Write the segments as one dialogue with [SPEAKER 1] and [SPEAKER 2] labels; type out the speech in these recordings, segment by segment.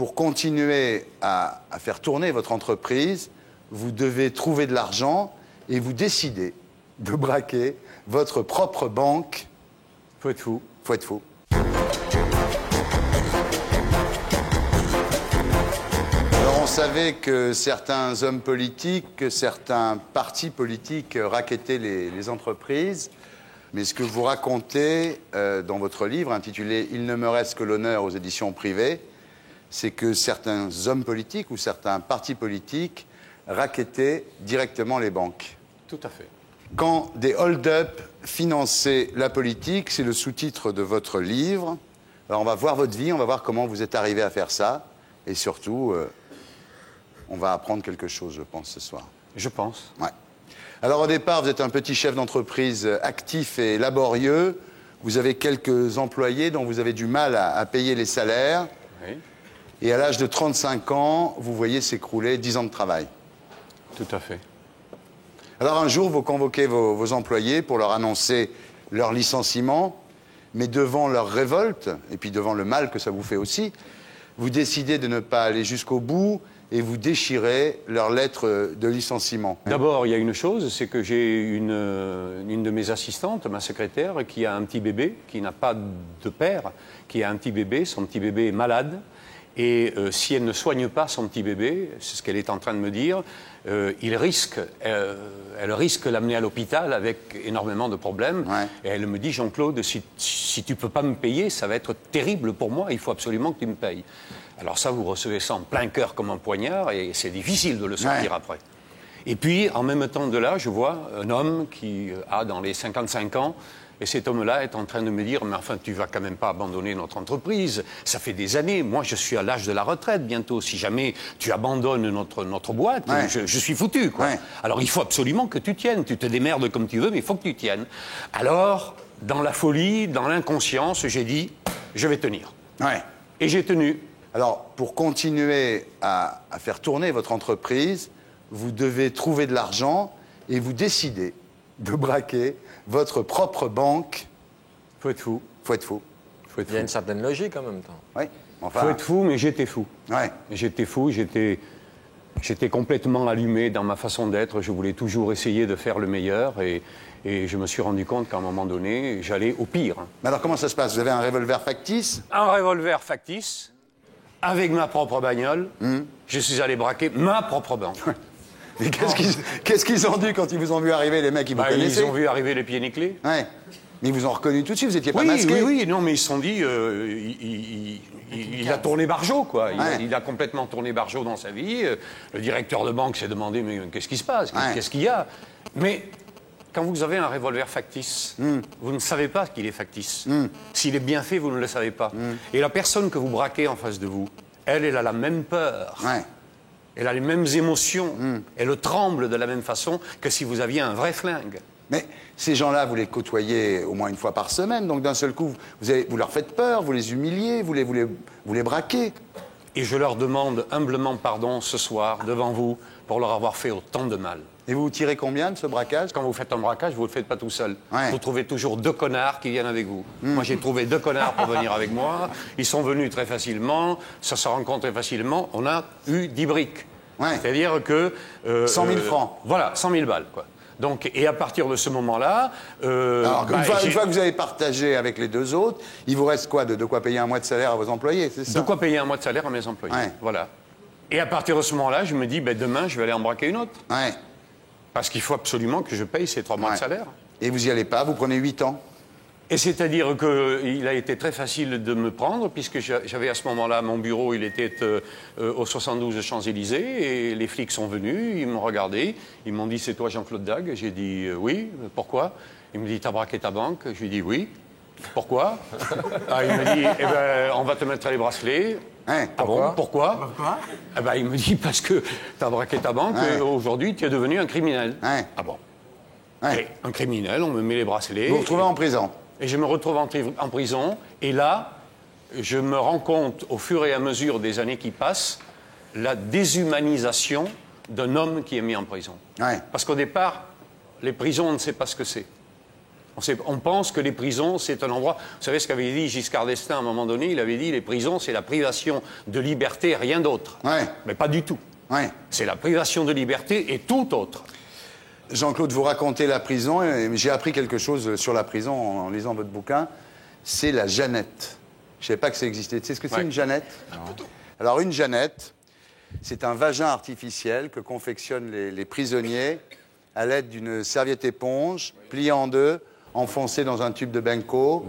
[SPEAKER 1] pour continuer à faire tourner votre entreprise, vous devez trouver de l'argent et vous décidez de braquer votre propre banque.
[SPEAKER 2] Faut être fou.
[SPEAKER 1] Faut être fou. Alors on savait que certains hommes politiques, que certains partis politiques rackettaient les entreprises. Mais ce que vous racontez dans votre livre intitulé « Il ne me reste que l'honneur » aux éditions privées, c'est que certains hommes politiques ou certains partis politiques rackettaient directement les banques.
[SPEAKER 2] Tout à fait.
[SPEAKER 1] Quand des hold-up finançaient la politique, c'est le sous-titre de votre livre. Alors on va voir votre vie, on va voir comment vous êtes arrivé à faire ça. Et surtout, on va apprendre quelque chose, je pense, ce soir.
[SPEAKER 2] Je pense.
[SPEAKER 1] Ouais. Alors au départ, vous êtes un petit chef d'entreprise actif et laborieux. Vous avez quelques employés dont vous avez du mal à payer les salaires.
[SPEAKER 2] Oui.
[SPEAKER 1] Et à l'âge de 35 ans, vous voyez s'écrouler 10 ans de travail.
[SPEAKER 2] Tout à fait.
[SPEAKER 1] Alors un jour, vous convoquez vos employés pour leur annoncer leur licenciement, mais devant leur révolte, et puis devant le mal que ça vous fait aussi, vous décidez de ne pas aller jusqu'au bout et vous déchirez leur lettre de licenciement.
[SPEAKER 2] D'abord, il y a une chose, c'est que j'ai une de mes assistantes, ma secrétaire, qui a un petit bébé, qui n'a pas de père, qui a un petit bébé, son petit bébé est malade. Et si elle ne soigne pas son petit bébé, c'est ce qu'elle est en train de me dire, elle risque l'amener à l'hôpital avec énormément de problèmes.
[SPEAKER 1] Ouais.
[SPEAKER 2] Et elle me dit, Jean-Claude, si tu ne peux pas me payer, ça va être terrible pour moi, il faut absolument que tu me payes. Alors ça, vous recevez ça en plein cœur comme un poignard et c'est difficile de le sortir après. Et puis, en même temps de là, je vois un homme qui a dans les 55 ans. Et cet homme-là est en train de me dire, mais enfin, tu vas quand même pas abandonner notre entreprise. Ça fait des années. Moi, je suis à l'âge de la retraite bientôt. Si jamais tu abandonnes notre boîte, je suis foutu, quoi.
[SPEAKER 1] Ouais.
[SPEAKER 2] Alors, il faut absolument que tu tiennes. Tu te démerdes comme tu veux, mais il faut que tu tiennes. Alors, dans la folie, dans l'inconscience, j'ai dit, je vais tenir.
[SPEAKER 1] Ouais.
[SPEAKER 2] Et j'ai tenu.
[SPEAKER 1] Alors, pour continuer à faire tourner votre entreprise, vous devez trouver de l'argent et vous décidez de braquer votre propre banque.
[SPEAKER 2] Faut être fou.
[SPEAKER 1] Faut être fou.
[SPEAKER 2] Faut être
[SPEAKER 3] Il y a
[SPEAKER 2] fou.
[SPEAKER 3] une certaine logique en même temps.
[SPEAKER 1] Oui. Enfin,
[SPEAKER 2] Faut être fou, mais j'étais fou.
[SPEAKER 1] ouais.
[SPEAKER 2] J'étais fou, j'étais complètement allumé dans ma façon d'être. Je voulais toujours essayer de faire le meilleur et je me suis rendu compte qu'à un moment donné, j'allais au pire.
[SPEAKER 1] Mais alors, comment ça se passe? Vous avez un revolver factice?
[SPEAKER 2] Un revolver factice, avec ma propre bagnole, je suis allé braquer ma propre banque.
[SPEAKER 1] Et qu'est-ce qu'ils ont dit quand ils vous ont vu arriver, les mecs qui vous connaissaient?
[SPEAKER 2] Ils ont vu arriver les pieds nickelés.
[SPEAKER 1] Ouais. Mais ils vous ont reconnu tout de suite, vous n'étiez pas
[SPEAKER 2] Oui,
[SPEAKER 1] masqué?
[SPEAKER 2] oui, non, mais ils se sont dit, il a tourné Barjot, quoi. Il a complètement tourné Barjot dans sa vie. Le directeur de banque s'est demandé, mais qu'est-ce qui se passe? Qu'est-ce qu'il y a? Mais quand vous avez un revolver factice, vous ne savez pas qu'il est factice. S'il est bien fait, vous ne le savez pas. Et la personne que vous braquez en face de vous, elle a la même peur.
[SPEAKER 1] Ouais.
[SPEAKER 2] Elle a les mêmes émotions. Elle tremble de la même façon que si vous aviez un vrai flingue.
[SPEAKER 1] Mais ces gens-là, vous les côtoyez au moins une fois par semaine, donc d'un seul coup, vous leur faites peur, vous les humiliez, vous les braquez.
[SPEAKER 2] Et je leur demande humblement pardon ce soir, devant vous, pour leur avoir fait autant de mal.
[SPEAKER 1] Et vous tirez combien de ce braquage?
[SPEAKER 2] Quand vous faites un braquage, vous ne le faites pas tout seul.
[SPEAKER 1] Ouais.
[SPEAKER 2] Vous trouvez toujours 2 connards qui viennent avec vous. Moi, j'ai trouvé 2 connards pour venir avec moi. Ils sont venus très facilement, ça se rencontre très facilement. On a eu 10 briques.
[SPEAKER 1] Ouais.
[SPEAKER 2] C'est-à-dire que...
[SPEAKER 1] 100 000 francs.
[SPEAKER 2] Voilà, 100 000 balles, quoi. Donc, et à partir de ce moment-là...
[SPEAKER 1] Alors, une fois que vous avez partagé avec les 2 autres, il vous reste quoi? De quoi payer un mois de salaire à vos employés, c'est ça?
[SPEAKER 2] De quoi payer un mois de salaire à mes employés.
[SPEAKER 1] Ouais.
[SPEAKER 2] Voilà. Et à partir de ce moment-là, je me dis, demain, je vais aller en braquer une autre.
[SPEAKER 1] Ouais.
[SPEAKER 2] Parce qu'il faut absolument que je paye ces 3 mois de salaire.
[SPEAKER 1] Et vous n'y allez pas, vous prenez 8 ans?
[SPEAKER 2] Et c'est-à-dire qu'il a été très facile de me prendre, puisque j'avais à ce moment-là, mon bureau, il était au 72 Champs-Élysées, et les flics sont venus, ils m'ont regardé, ils m'ont dit, c'est toi Jean-Claude Dague? J'ai dit, oui, pourquoi? Il me dit, t'as braqué ta banque? Je lui ai dit, oui. Pourquoi? Il me dit, on va te mettre les bracelets.
[SPEAKER 1] Hein,
[SPEAKER 2] Ah bon, pourquoi? Il me dit, parce que t'as braqué ta banque, et aujourd'hui, tu es devenu un criminel.
[SPEAKER 1] Ouais.
[SPEAKER 2] Ah bon?
[SPEAKER 1] Ouais.
[SPEAKER 2] Et un criminel, on me met les bracelets.
[SPEAKER 1] Vous vous retrouvez en prison?
[SPEAKER 2] Et je me retrouve en prison. Et là, je me rends compte, au fur et à mesure des années qui passent, la déshumanisation d'un homme qui est mis en prison.
[SPEAKER 1] Ouais.
[SPEAKER 2] Parce qu'au départ, les prisons, on ne sait pas ce que c'est. On pense que les prisons, c'est un endroit... Vous savez ce qu'avait dit Giscard d'Estaing à un moment donné? Il avait dit, les prisons, c'est la privation de liberté, rien d'autre.
[SPEAKER 1] Ouais.
[SPEAKER 2] Mais pas du tout.
[SPEAKER 1] Ouais.
[SPEAKER 2] C'est la privation de liberté et tout autre.
[SPEAKER 1] Jean-Claude, vous racontez la prison, et j'ai appris quelque chose sur la prison en lisant votre bouquin. C'est la Jeannette. Je ne savais pas que ça existait. Tu sais ce que c'est une Jeannette? Alors une Jeannette, c'est un vagin artificiel que confectionnent les prisonniers à l'aide d'une serviette éponge, pliée en deux, enfoncée dans un tube de Benko,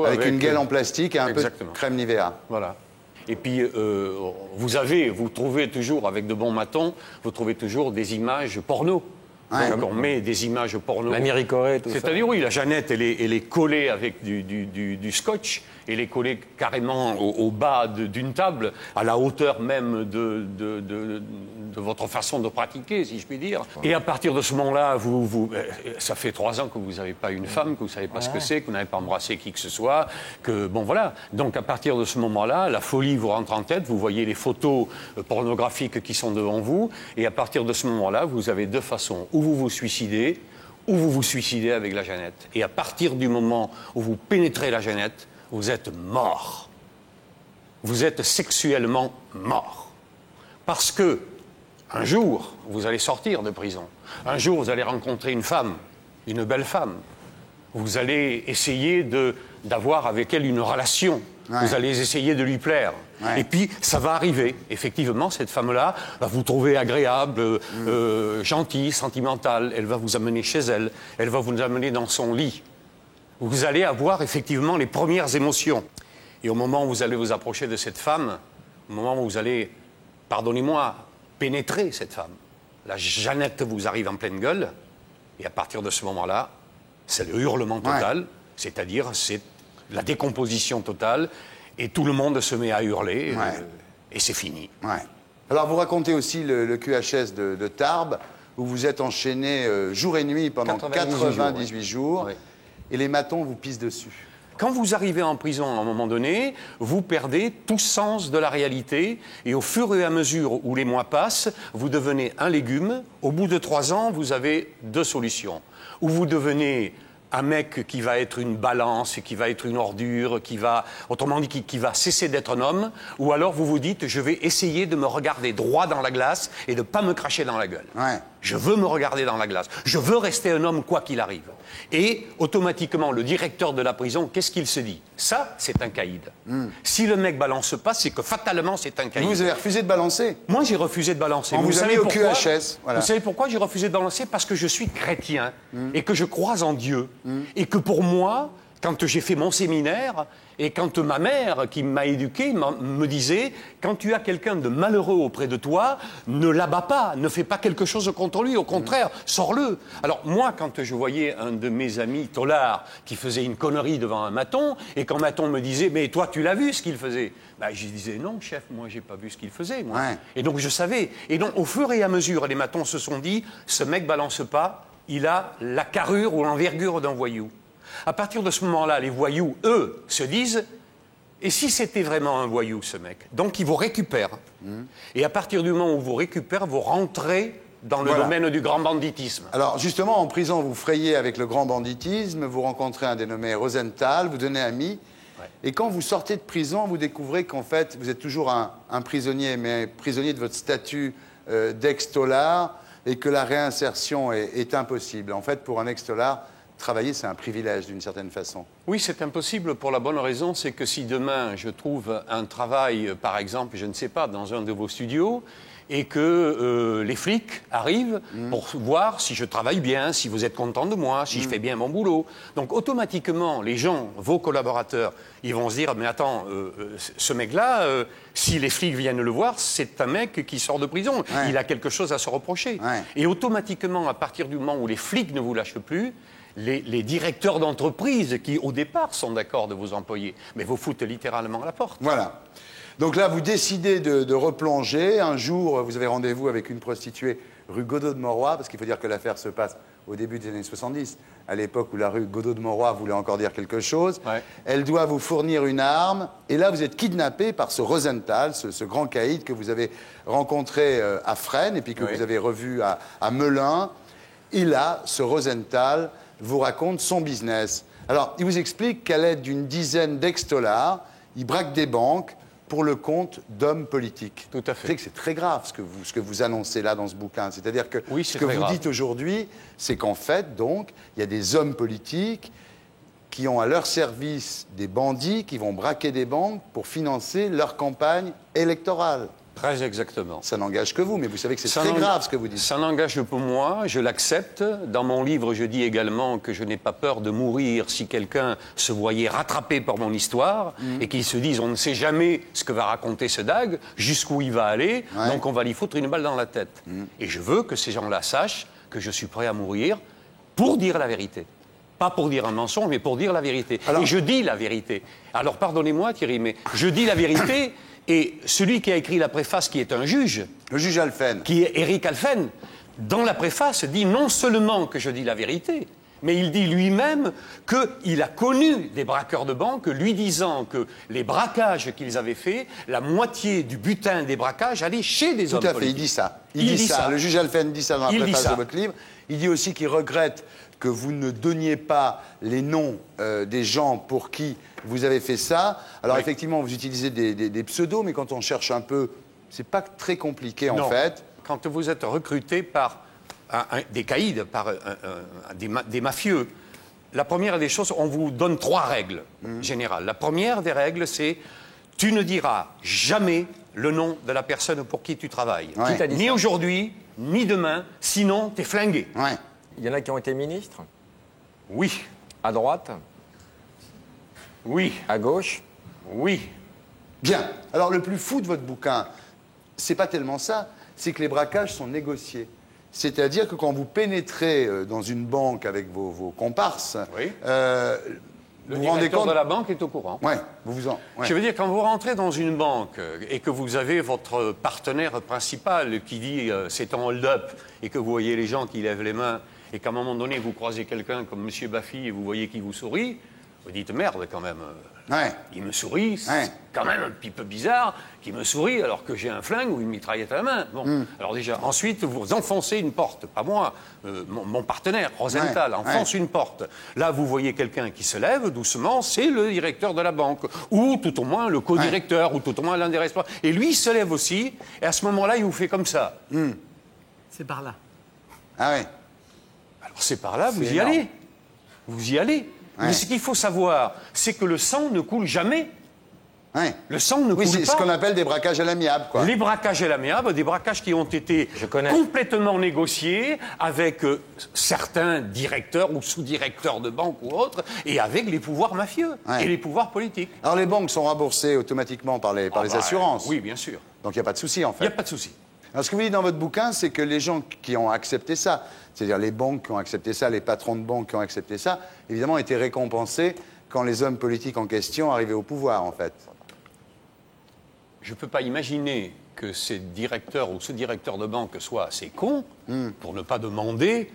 [SPEAKER 1] avec une gaine en plastique et un peu de crème Nivea.
[SPEAKER 2] Voilà. Et puis, vous trouvez toujours, avec de bons matons, vous trouvez toujours des images porno.
[SPEAKER 1] Ouais.
[SPEAKER 2] Donc on met des images porno.
[SPEAKER 3] La Miricorée, tout ça.
[SPEAKER 2] C'est-à-dire, oui, la Jeannette, elle est collée avec du scotch. Elle est collée carrément au bas d'une table, à la hauteur même de votre façon de pratiquer, si je puis dire. Et à partir de ce moment-là, ça fait 3 ans que vous n'avez pas une femme, que vous ne savez pas ce que c'est, que vous n'avez pas embrassé qui que ce soit, que, bon, voilà. Donc, à partir de ce moment-là, la folie vous rentre en tête, vous voyez les photos pornographiques qui sont devant vous, et à partir de ce moment-là, vous avez 2 façons. Ou vous vous suicidez, ou vous vous suicidez avec la Jeannette. Et à partir du moment où vous pénétrez la Jeannette, vous êtes mort. Vous êtes sexuellement mort. Parce que, un jour, vous allez sortir de prison. Un jour, vous allez rencontrer une femme, une belle femme. Vous allez essayer d'avoir avec elle une relation. Ouais. Vous allez essayer de lui plaire. Ouais. Et puis, ça va arriver. Effectivement, cette femme-là va vous trouver agréable, gentille, sentimentale. Elle va vous amener chez elle. Elle va vous amener dans son lit. Vous allez avoir effectivement les premières émotions. Et au moment où vous allez vous approcher de cette femme, au moment où vous allez, pardonnez-moi, pénétrer cette femme, la Jeannette vous arrive en pleine gueule, et à partir de ce moment-là, c'est le hurlement total, ouais. C'est-à-dire c'est la décomposition totale, et tout le monde se met à hurler, ouais. Et c'est fini.
[SPEAKER 1] Ouais. Alors vous racontez aussi le QHS de Tarbes, où vous êtes enchaîné jour et nuit pendant 98 jours. Ouais. Et les matons vous pissent dessus.
[SPEAKER 2] Quand vous arrivez en prison, à un moment donné, vous perdez tout sens de la réalité. Et au fur et à mesure où les mois passent, vous devenez un légume. Au bout de 3 ans, vous avez 2 solutions. Ou vous devenez un mec qui va être une balance, qui va être une ordure, autrement dit, qui va cesser d'être un homme. Ou alors vous vous dites, je vais essayer de me regarder droit dans la glace et de ne pas me cracher dans la gueule. Ouais. Je veux me regarder dans la glace. Je veux rester un homme quoi qu'il arrive. Et automatiquement, le directeur de la prison, qu'est-ce qu'il se dit? Ça, c'est un caïd. Si le mec balance pas, c'est que fatalement, c'est un caïd.
[SPEAKER 1] Vous avez refusé de balancer?
[SPEAKER 2] Moi, j'ai refusé de balancer.
[SPEAKER 1] Vous avez au QHS. Voilà.
[SPEAKER 2] Vous savez pourquoi j'ai refusé de balancer? Parce que je suis chrétien et que je crois en Dieu. Et que pour moi, quand j'ai fait mon séminaire, et quand ma mère, qui m'a éduqué, me disait, quand tu as quelqu'un de malheureux auprès de toi, ne l'abats pas, ne fais pas quelque chose contre lui, au contraire, sors-le. Alors moi, quand je voyais un de mes amis tolards qui faisait une connerie devant un maton, et quand maton me disait, mais toi, tu l'as vu ce qu'il faisait? Ben, je disais, non, chef, moi, j'ai pas vu ce qu'il faisait, moi. Ouais. Et donc, je savais. Et donc, au fur et à mesure, les matons se sont dit, ce mec balance pas, il a la carrure ou l'envergure d'un voyou. À partir de ce moment-là, les voyous, eux, se disent « Et si c'était vraiment un voyou, ce mec ?» Donc, ils vous récupèrent. Et à partir du moment où vous récupèrent, vous rentrez dans le domaine du grand banditisme.
[SPEAKER 1] Alors, justement, en prison, vous frayez avec le grand banditisme, vous rencontrez un dénommé Rosenthal, vous devenez ami. Ouais. Et quand vous sortez de prison, vous découvrez qu'en fait, vous êtes toujours un prisonnier, mais prisonnier de votre statut d'ex-tolard, et que la réinsertion est impossible. En fait, pour un ex-tolard, travailler, c'est un privilège d'une certaine façon.
[SPEAKER 2] Oui, c'est impossible pour la bonne raison, c'est que si demain je trouve un travail, par exemple, je ne sais pas, dans un de vos studios, et que les flics arrivent pour voir si je travaille bien, si vous êtes content de moi, si je fais bien mon boulot. Donc automatiquement, les gens, vos collaborateurs, ils vont se dire, mais attends, ce mec-là, si les flics viennent le voir, c'est un mec qui sort de prison. Ouais. Il a quelque chose à se reprocher. Ouais. Et automatiquement, à partir du moment où les flics ne vous lâchent plus, les directeurs d'entreprise qui, au départ, sont d'accord de vous employer, mais vous foutent littéralement à la porte.
[SPEAKER 1] Voilà. Donc là, vous décidez de replonger. Un jour, vous avez rendez-vous avec une prostituée rue Godot de Mauroy, parce qu'il faut dire que l'affaire se passe au début des années 70, à l'époque où la rue Godot de Mauroy voulait encore dire quelque chose. Ouais. Elle doit vous fournir une arme. Et là, vous êtes kidnappé par ce Rosenthal, ce grand caïd que vous avez rencontré à Fresnes et puis que vous avez revu à Melun. Et là, ce Rosenthal vous raconte son business. Alors, il vous explique qu'à l'aide d'une dizaine d'ex-dollars, il braque des banques pour le compte d'hommes politiques.
[SPEAKER 2] Tout à fait.
[SPEAKER 1] Vous savez que c'est très grave ce que vous annoncez là dans ce bouquin. C'est-à-dire que
[SPEAKER 2] oui,
[SPEAKER 1] ce que vous dites aujourd'hui, c'est qu'en fait, donc, il y a des hommes politiques qui ont à leur service des bandits qui vont braquer des banques pour financer leur campagne électorale.
[SPEAKER 2] Très exactement.
[SPEAKER 1] Ça n'engage que vous, mais vous savez que c'est très grave ce que vous dites.
[SPEAKER 2] Ça n'engage que moi, je l'accepte. Dans mon livre, je dis également que je n'ai pas peur de mourir si quelqu'un se voyait rattrapé par mon histoire et qu'il se dise on ne sait jamais ce que va raconter ce Dag, jusqu'où il va aller, donc on va lui foutre une balle dans la tête. Et je veux que ces gens-là sachent que je suis prêt à mourir pour dire la vérité. Pas pour dire un mensonge, mais pour dire la vérité. Alors... Et je dis la vérité. Alors pardonnez-moi Thierry, mais je dis la vérité... Et celui qui a écrit la préface, qui est un juge...
[SPEAKER 1] Le juge Alphen.
[SPEAKER 2] Qui est Éric Alphen, dans la préface, dit non seulement que je dis la vérité, mais il dit lui-même qu'il a connu des braqueurs de banque, lui disant que les braquages qu'ils avaient faits, la moitié du butin des braquages allait chez des hommes politiques. Tout à fait,
[SPEAKER 1] il dit ça. Il dit ça. Le juge Alphen dit ça dans la préface de votre livre. Il dit aussi qu'il regrette que vous ne donniez pas les noms des gens pour qui vous avez fait ça. Alors effectivement, vous utilisez des pseudos, mais quand on cherche un peu, c'est pas très compliqué en fait.
[SPEAKER 2] Quand vous êtes recruté par des caïds, par des mafieux, la première des choses, on vous donne 3 règles générales. La première des règles, c'est tu ne diras jamais le nom de la personne pour qui tu travailles.
[SPEAKER 3] Qui t'a dit
[SPEAKER 2] ni aujourd'hui, ni demain, sinon t'es flingué.
[SPEAKER 3] Il y en a qui ont été ministres?
[SPEAKER 2] Oui.
[SPEAKER 3] À droite?
[SPEAKER 2] Oui.
[SPEAKER 3] À gauche?
[SPEAKER 2] Oui.
[SPEAKER 1] Bien. Alors, le plus fou de votre bouquin, c'est pas tellement ça, c'est que les braquages sont négociés. C'est-à-dire que quand vous pénétrez dans une banque avec vos comparses,
[SPEAKER 2] le directeur de la banque est au courant. Je veux dire, quand vous rentrez dans une banque et que vous avez votre partenaire principal qui dit c'est un hold-up et que vous voyez les gens qui lèvent les mains et qu'à un moment donné vous croisez quelqu'un comme M. Baffy et vous voyez qu'il vous sourit, vous dites merde quand même. Il me sourit, c'est quand même un petit peu bizarre qu'il me sourit alors que j'ai un flingue ou une mitraillette à la main. Bon. Alors déjà, ensuite vous enfoncez une porte, pas moi, mon partenaire, Rosenthal, enfonce une porte. Là vous voyez quelqu'un qui se lève doucement, c'est le directeur de la banque, ou tout au moins le co-directeur, ou tout au moins l'un des responsables. Et lui il se lève aussi, et à ce moment-là il vous fait comme ça.
[SPEAKER 4] C'est par là.
[SPEAKER 1] Ah oui.
[SPEAKER 2] Alors c'est par là, vous y allez. Vous y allez. Mais ce qu'il faut savoir, c'est que le sang ne coule jamais. Le sang ne coule pas.
[SPEAKER 1] C'est ce qu'on appelle des braquages à l'amiable, quoi.
[SPEAKER 2] Les braquages à l'amiable, des braquages qui ont été complètement négociés avec certains directeurs ou sous-directeurs de banque ou autres, et avec les pouvoirs mafieux et les pouvoirs politiques.
[SPEAKER 1] Alors les banques sont remboursées automatiquement par les assurances.
[SPEAKER 2] Oui, bien sûr.
[SPEAKER 1] Donc il n'y a pas de souci, en fait.
[SPEAKER 2] Il n'y a pas de souci.
[SPEAKER 1] Alors ce que vous dites dans votre bouquin, c'est que les gens qui ont accepté ça, c'est-à-dire les banques qui ont accepté ça, les patrons de banques qui ont accepté ça, évidemment, étaient récompensés quand les hommes politiques en question arrivaient au pouvoir, en fait.
[SPEAKER 2] Je ne peux pas imaginer que ces directeurs ou sous-directeurs de banque soient assez cons pour ne pas demander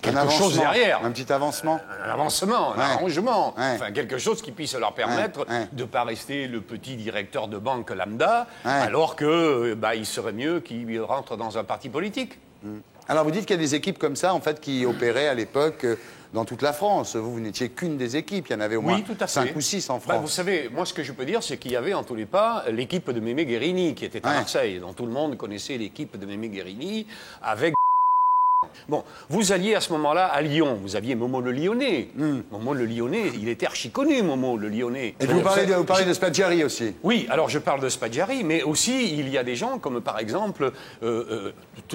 [SPEAKER 2] quelque chose derrière.
[SPEAKER 1] Un petit avancement.
[SPEAKER 2] Un avancement, un arrangement. Enfin, quelque chose qui puisse leur permettre de ne pas rester le petit directeur de banque lambda, alors que il serait mieux qu'il rentre dans un parti politique.
[SPEAKER 1] Alors vous dites qu'il y a des équipes comme ça, en fait, qui opéraient à l'époque dans toute la France. Vous n'étiez qu'une des équipes, il y en avait au moins 5 ou 6 en France.
[SPEAKER 2] Vous savez, moi ce que je peux dire, c'est qu'il y avait en tous les pas l'équipe de Mémé Guérini, qui était à Marseille, dont tout le monde connaissait l'équipe de Mémé Guérini, avec... Bon, vous alliez à ce moment-là à Lyon, vous aviez Momo le Lyonnais. Momo le Lyonnais, il était archi connu, Momo le Lyonnais.
[SPEAKER 1] Et vous parlez de Spaggiari aussi.
[SPEAKER 2] Oui, alors je parle de Spaggiari, mais aussi il y a des gens comme par exemple,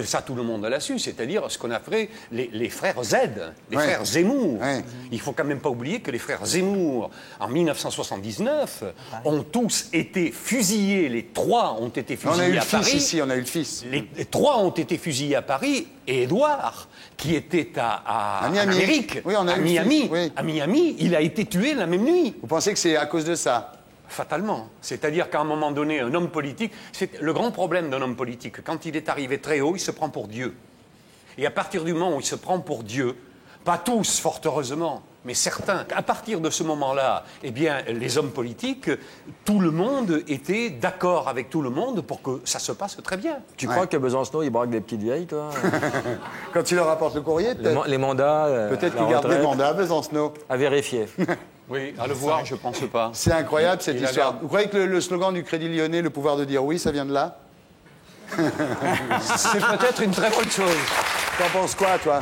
[SPEAKER 2] ça tout le monde l'a su, c'est-à-dire ce qu'on appelait les frères Z, les frères Zemmour. Il faut quand même pas oublier que les frères Zemmour, en 1979, ont tous été fusillés, les 3 ont été fusillés à Paris.
[SPEAKER 1] On a eu le fils.
[SPEAKER 2] Les 3 ont été fusillés à Paris, et Édouard, qui était à Amérique, à Miami, il a été tué la même nuit.
[SPEAKER 1] Vous pensez que c'est à cause de ça?
[SPEAKER 2] Fatalement. C'est-à-dire qu'à un moment donné, un homme politique, c'est le grand problème d'un homme politique. Quand il est arrivé très haut, il se prend pour Dieu. Et à partir du moment où il se prend pour Dieu, pas tous, fort heureusement, mais certains, à partir de ce moment-là, eh bien, les hommes politiques, tout le monde était d'accord avec tout le monde pour que ça se passe très bien.
[SPEAKER 3] Tu crois que Besancenot, il braque des petites vieilles, toi?
[SPEAKER 1] Quand il leur apporte le courrier, peut-être.
[SPEAKER 3] Les mandats.
[SPEAKER 1] Peut-être
[SPEAKER 3] la
[SPEAKER 1] qu'il garde des
[SPEAKER 3] retraite,
[SPEAKER 1] mandats, Besancenot.
[SPEAKER 3] à vérifier.
[SPEAKER 2] Oui, à le voir, je pense pas.
[SPEAKER 1] C'est incroyable cette
[SPEAKER 2] Il a
[SPEAKER 1] histoire.
[SPEAKER 2] l'air-
[SPEAKER 1] Vous croyez que le slogan du Crédit Lyonnais, le pouvoir de dire oui, ça vient de là?
[SPEAKER 2] C'est peut-être une très bonne chose.
[SPEAKER 1] T'en penses quoi, toi?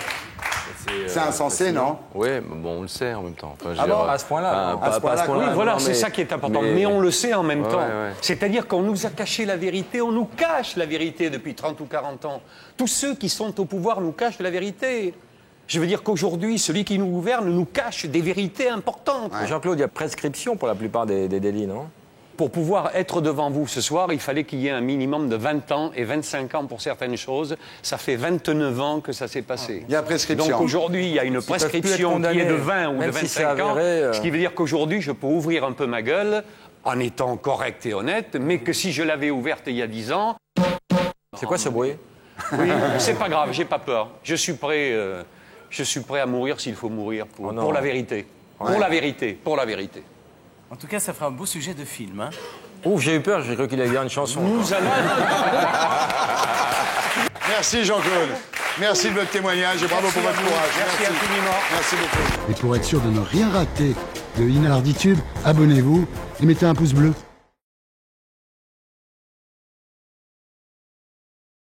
[SPEAKER 1] C'est insensé, non?
[SPEAKER 5] Oui, mais bon, on le sait en même temps. Enfin, je
[SPEAKER 1] Ah
[SPEAKER 5] veux
[SPEAKER 1] bon,
[SPEAKER 5] dire,
[SPEAKER 3] à ce point-là, non.
[SPEAKER 1] À ce point-là,
[SPEAKER 2] Oui, voilà,
[SPEAKER 3] non,
[SPEAKER 2] c'est
[SPEAKER 3] mais-
[SPEAKER 2] ça qui est important. Mais,
[SPEAKER 5] mais-
[SPEAKER 2] on le sait en même
[SPEAKER 5] Ouais,
[SPEAKER 2] temps.
[SPEAKER 5] ouais.
[SPEAKER 2] C'est-à-dire qu'on nous a caché la vérité, on nous cache la vérité depuis 30 ou 40 ans. Tous ceux qui sont au pouvoir nous cachent la vérité. Je veux dire qu'aujourd'hui, celui qui nous gouverne nous cache des vérités importantes.
[SPEAKER 3] Jean-Claude, il y a prescription pour la plupart des délits, non?
[SPEAKER 2] Pour pouvoir être devant vous ce soir, il fallait qu'il y ait un minimum de 20 ans et 25 ans pour certaines choses. Ça fait 29 ans que ça s'est passé.
[SPEAKER 1] Il y a prescription.
[SPEAKER 2] Donc aujourd'hui, il y a une
[SPEAKER 3] peuvent plus être
[SPEAKER 2] prescription qui est de
[SPEAKER 3] condamnés,
[SPEAKER 2] 20 ou de
[SPEAKER 3] même si c'est
[SPEAKER 2] 25 ans.
[SPEAKER 3] avéré,
[SPEAKER 2] Ce qui veut dire qu'aujourd'hui, je peux ouvrir un peu ma gueule en étant correct et honnête, mais que si je l'avais ouverte il y a 10 ans,
[SPEAKER 3] C'est quoi ce bruit?
[SPEAKER 2] oui, c'est pas grave, j'ai pas peur. Je suis prêt à mourir s'il faut mourir pour,
[SPEAKER 3] Oh non.
[SPEAKER 2] pour la vérité.
[SPEAKER 1] Ouais.
[SPEAKER 2] Pour la vérité, pour la vérité.
[SPEAKER 4] En tout cas, ça ferait un beau sujet de film. Hein.
[SPEAKER 3] Ouf, j'ai eu peur, j'ai cru qu'il allait dire une chanson.
[SPEAKER 2] Nous allons...
[SPEAKER 1] Merci Jean-Claude. Merci de votre témoignage et bravo pour votre courage.
[SPEAKER 2] Merci infiniment.
[SPEAKER 1] Merci beaucoup.
[SPEAKER 6] Et pour être sûr de ne rien rater de Inarditube, abonnez-vous et mettez un pouce bleu.